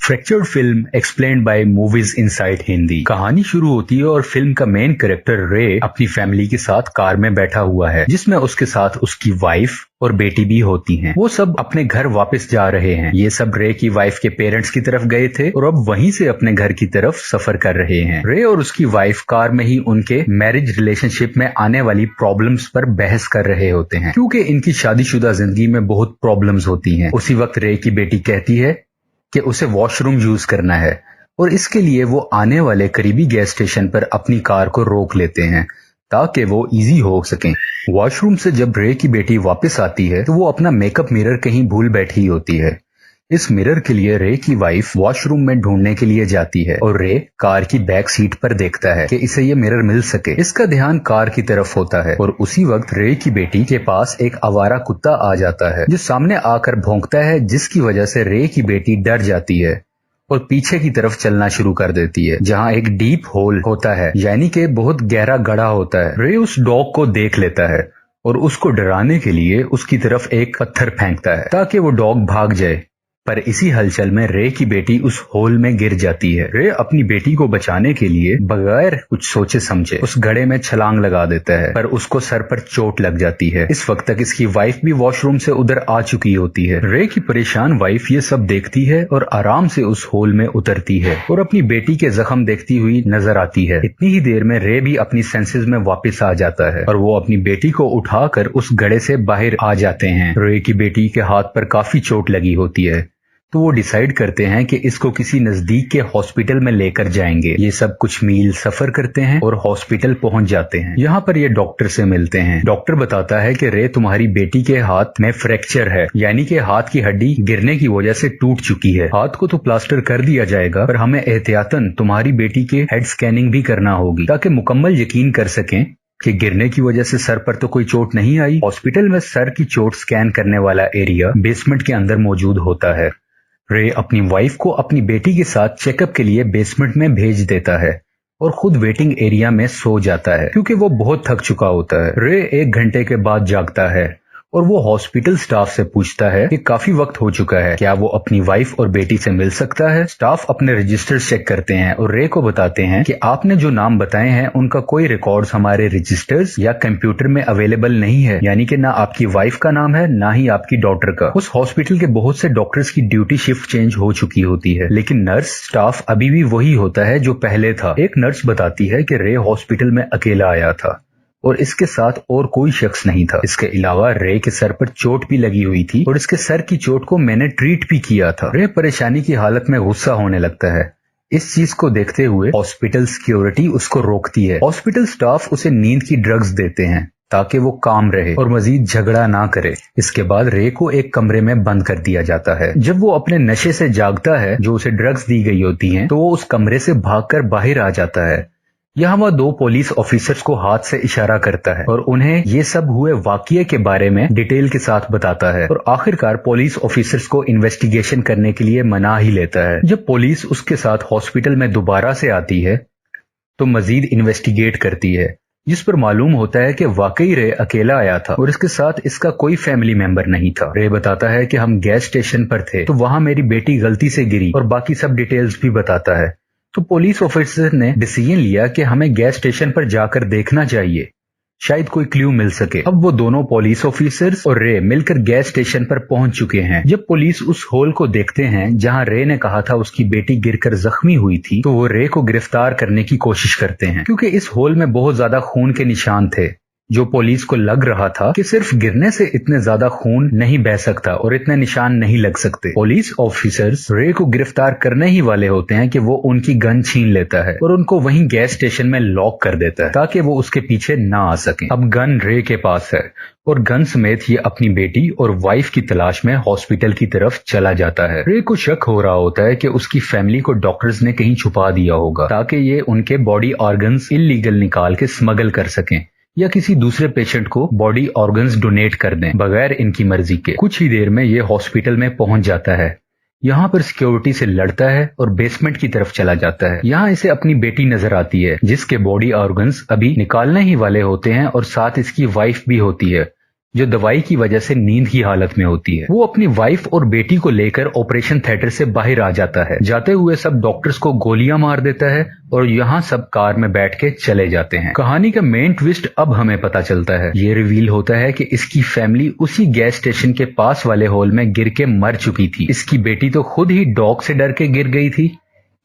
Fractured film explained bye movies inside Hindi. कहानी शुरू होती है और फिल्म का मेन कैरेक्टर रे अपनी फैमिली के साथ कार में बैठा हुआ है, जिसमें उसके साथ उसकी वाइफ और बेटी भी होती हैं। वो सब अपने घर वापस जा रहे हैं। ये सब रे की वाइफ के पेरेंट्स की तरफ गए थे और अब वहीं से अपने घर की तरफ सफर कर रहे हैं। रे और उसकी वाइफ कार में ही उनके मैरिज रिलेशनशिप में आने वाली प्रॉब्लम्स पर बहस कर रहे होते हैं, क्योंकि इनकी शादीशुदा जिंदगी में बहुत प्रॉब्लम्स होती हैं। उसी वक्त रे की बेटी कहती है कि उसे वॉशरूम यूज करना है और इसके लिए वो आने वाले करीबी गैस स्टेशन पर अपनी कार को रोक लेते हैं ताकि वो इजी हो सके। वॉशरूम से जब रे की बेटी वापस आती है तो वो अपना मेकअप मिरर कहीं भूल बैठी होती है। इस मिरर के लिए रे की वाइफ वॉशरूम में ढूंढने के लिए जाती है और रे कार की बैक सीट पर देखता है कि इसे ये मिरर मिल सके। इसका ध्यान कार की तरफ होता है और उसी वक्त रे की बेटी के पास एक आवारा कुत्ता आ जाता है जो सामने आकर भौंकता है, जिसकी वजह से रे की बेटी डर जाती है और पीछे की तरफ चलना शुरू कर देती है, जहाँ एक डीप होल होता है, यानी कि बहुत गहरा गड्ढा होता है। रे उस डॉग को देख लेता है और उसको डराने के लिए उसकी तरफ एक पत्थर फेंकता है ताकि वो डॉग भाग जाए। पर इसी हलचल में रे की बेटी उस होल में गिर जाती है। रे अपनी बेटी को बचाने के लिए बगैर कुछ सोचे समझे उस गड्ढे में छलांग लगा देता है, पर उसको सर पर चोट लग जाती है। इस वक्त तक इसकी वाइफ भी वॉशरूम से उधर आ चुकी होती है। रे की परेशान वाइफ ये सब देखती है और आराम से उस होल में उतरती है और अपनी बेटी के जख्म देखती हुई नजर आती है। इतनी ही देर में रे भी अपनी सेंसेस में वापस आ जाता है और वो अपनी बेटी को उठाकर उस गड्ढे से बाहर आ जाते हैं। रे की बेटी के हाथ पर काफी चोट लगी होती है, तो वो डिसाइड करते हैं कि इसको किसी नजदीक के हॉस्पिटल में लेकर जाएंगे। ये सब कुछ मील सफर करते हैं और हॉस्पिटल पहुंच जाते हैं। यहाँ पर ये डॉक्टर से मिलते हैं। डॉक्टर बताता है कि रे तुम्हारी बेटी के हाथ में फ्रैक्चर है, यानी कि हाथ की हड्डी गिरने की वजह से टूट चुकी है। हाथ को तो प्लास्टर कर दिया जाएगा, पर हमें एहतियातन तुम्हारी बेटी के हेड स्कैनिंग भी करना होगी ताकि मुकम्मल यकीन कर सकें कि गिरने की वजह से सर पर तो कोई चोट नहीं आई। हॉस्पिटल में सर की चोट स्कैन करने वाला एरिया बेसमेंट के अंदर मौजूद होता है। रे अपनी वाइफ को अपनी बेटी के साथ चेकअप के लिए बेसमेंट में भेज देता है और खुद वेटिंग एरिया में सो जाता है, क्योंकि वो बहुत थक चुका होता है। रे 1 घंटे के बाद जागता है और वो हॉस्पिटल स्टाफ से पूछता है कि काफी वक्त हो चुका है, क्या वो अपनी वाइफ और बेटी से मिल सकता है। स्टाफ अपने रजिस्टर चेक करते हैं और रे को बताते हैं कि आपने जो नाम बताए हैं उनका कोई रिकॉर्ड्स हमारे रजिस्टर्स या कंप्यूटर में अवेलेबल नहीं है, यानी कि ना आपकी वाइफ का नाम है ना ही आपकी डॉटर का। उस हॉस्पिटल के बहुत से डॉक्टर्स की ड्यूटी शिफ्ट चेंज हो चुकी होती है, लेकिन नर्स स्टाफ अभी भी वही होता है जो पहले था। एक नर्स बताती है कि रे हॉस्पिटल में अकेला आया था और इसके साथ और कोई शख्स नहीं था। इसके अलावा रे के सर पर चोट भी लगी हुई थी और इसके सर की चोट को मैंने ट्रीट भी किया था। रे परेशानी की हालत में गुस्सा होने लगता है। इस चीज को देखते हुए हॉस्पिटल सिक्योरिटी उसको रोकती है। हॉस्पिटल स्टाफ उसे नींद की ड्रग्स देते हैं ताकि वो काम रहे और मजीद झगड़ा ना करे। इसके बाद रे को एक कमरे में बंद कर दिया जाता है। जब वो अपने नशे से जागता है जो उसे ड्रग्स दी गई होती हैं, तो वो उस कमरे से भागकर बाहर आ जाता है। यहाँ वह 2 पुलिस ऑफिसर्स को हाथ से इशारा करता है और उन्हें ये सब हुए वाकये के बारे में डिटेल के साथ बताता है और आखिरकार पुलिस ऑफिसर्स को इन्वेस्टिगेशन करने के लिए मना ही लेता है। जब पुलिस उसके साथ हॉस्पिटल में दोबारा से आती है तो मजीद इन्वेस्टिगेट करती है, जिस पर मालूम होता है कि वाकई रे अकेला आया था और इसके साथ इसका कोई फैमिली मेंबर नहीं था। रे बताता है कि हम गैस स्टेशन पर थे तो वहां मेरी बेटी गलती से गिरी और बाकी सब डिटेल्स भी बताता है। तो पुलिस ऑफिसर ने डिसीजन लिया कि हमें गैस स्टेशन पर जाकर देखना चाहिए, शायद कोई क्लू मिल सके। अब वो दोनों पुलिस ऑफिसर्स और रे मिलकर गैस स्टेशन पर पहुंच चुके हैं। जब पुलिस उस होल को देखते हैं जहां रे ने कहा था उसकी बेटी गिरकर जख्मी हुई थी, तो वो रे को गिरफ्तार करने की कोशिश करते हैं, क्योंकि इस होल में बहुत ज्यादा खून के निशान थे जो पुलिस को लग रहा था कि सिर्फ गिरने से इतने ज्यादा खून नहीं बह सकता और इतने निशान नहीं लग सकते। पुलिस ऑफिसर्स रे को गिरफ्तार करने ही वाले होते हैं कि वो उनकी गन छीन लेता है और उनको वहीं गैस स्टेशन में लॉक कर देता है ताकि वो उसके पीछे ना आ सके। अब गन रे के पास है और गन समेत ये अपनी बेटी और वाइफ की तलाश में हॉस्पिटल की तरफ चला जाता है। रे को शक हो रहा होता है कि उसकी फैमिली को डॉक्टर्स ने कहीं छुपा दिया होगा ताकि ये उनके बॉडी ऑर्गन्स इलीगल निकाल के स्मगल कर सकें या किसी दूसरे पेशेंट को बॉडी ऑर्गन्स डोनेट कर दें बगैर इनकी मर्जी के। कुछ ही देर में ये हॉस्पिटल में पहुंच जाता है। यहाँ पर सिक्योरिटी से लड़ता है और बेसमेंट की तरफ चला जाता है। यहाँ इसे अपनी बेटी नजर आती है जिसके बॉडी ऑर्गन्स अभी निकालने ही वाले होते हैं और साथ इसकी वाइफ भी होती है। जो दवाई की वजह से नींद की हालत में होती है। वो अपनी वाइफ और बेटी को लेकर ऑपरेशन थिएटर से बाहर आ जाता है। जाते हुए सब डॉक्टर्स को गोलियां मार देता है और यहाँ सब कार में बैठ के चले जाते हैं। कहानी का मेन ट्विस्ट अब हमें पता चलता है। ये रिवील होता है कि इसकी फैमिली उसी गैस स्टेशन के पास वाले हॉल में गिर के मर चुकी थी। इसकी बेटी तो खुद ही डॉग से डर के गिर गई थी,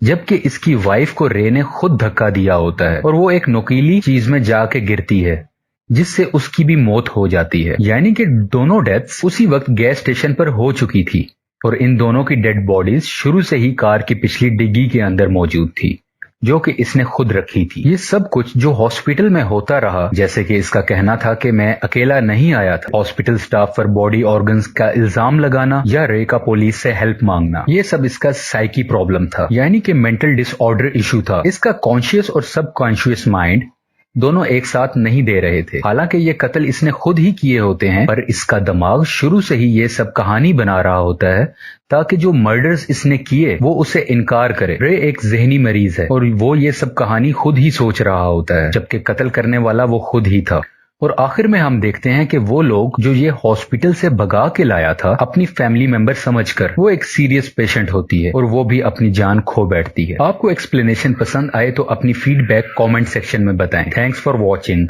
जबकि इसकी वाइफ को रे ने खुद धक्का दिया होता है और वो एक नुकीली चीज में जाके गिरती है, जिससे उसकी भी मौत हो जाती है। यानी कि दोनों डेथ्स उसी वक्त गैस स्टेशन पर हो चुकी थी और इन दोनों की डेड बॉडीज शुरू से ही कार की पिछली डिग्गी के अंदर मौजूद थी, जो कि इसने खुद रखी थी। ये सब कुछ जो हॉस्पिटल में होता रहा, जैसे कि इसका कहना था कि मैं अकेला नहीं आया था, हॉस्पिटल स्टाफ पर बॉडी ऑर्गन्स का इल्जाम लगाना या रे का पुलिस से हेल्प मांगना, ये सब इसका साइकी प्रॉब्लम था, यानी कि मेंटल डिसऑर्डर इशू था। इसका कॉन्शियस और सबकॉन्शियस माइंड दोनों एक साथ नहीं दे रहे थे। हालांकि ये कत्ल इसने खुद ही किए होते हैं, पर इसका दिमाग शुरू से ही ये सब कहानी बना रहा होता है ताकि जो मर्डर्स इसने किए वो उसे इनकार करे। रे एक जहनी मरीज है और वो ये सब कहानी खुद ही सोच रहा होता है, जबकि कत्ल करने वाला वो खुद ही था। और आखिर में हम देखते हैं कि वो लोग जो ये हॉस्पिटल से भगा के लाया था अपनी फैमिली मेंबर समझकर, वो एक सीरियस पेशेंट होती है और वो भी अपनी जान खो बैठती है। आपको एक्सप्लेनेशन पसंद आए तो अपनी फीडबैक कमेंट सेक्शन में बताएं। Thanks for watching.